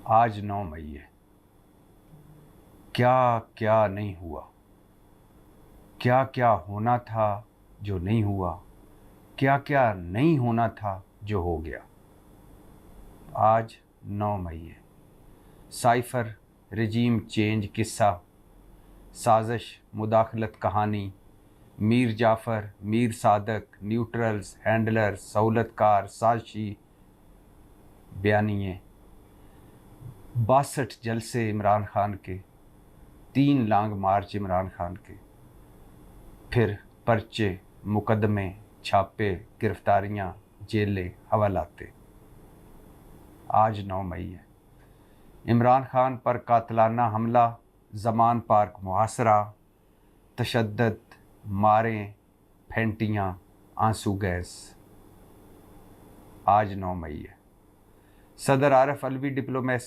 आज 9 मई है। क्या क्या नहीं हुआ, क्या क्या होना था जो नहीं हुआ, क्या क्या नहीं होना था जो हो गया। आज 9 मई है। साइफर, रजीम चेंज किस्सा, साजिश, मुदाखलत कहानी, मीर जाफ़र, मीर सादक, न्यूट्रल्स, हैंडलर, सहूलतकार, साजिशी, बयानिए, 62 जलसे इमरान खान के, 3 लॉन्ग मार्च इमरान खान के, फिर पर्चे, मुकदमे, छापे, गिरफ्तारियां, जेलें, हवालाते। आज 9 मई है। इमरान खान पर कातलाना हमला, ज़मान पार्क मुहासरा, तशद्दुद, मारें, फेंटियां, आंसू गैस। आज 9 मई है। सदर आरिफ अलवी डिप्लोमेसी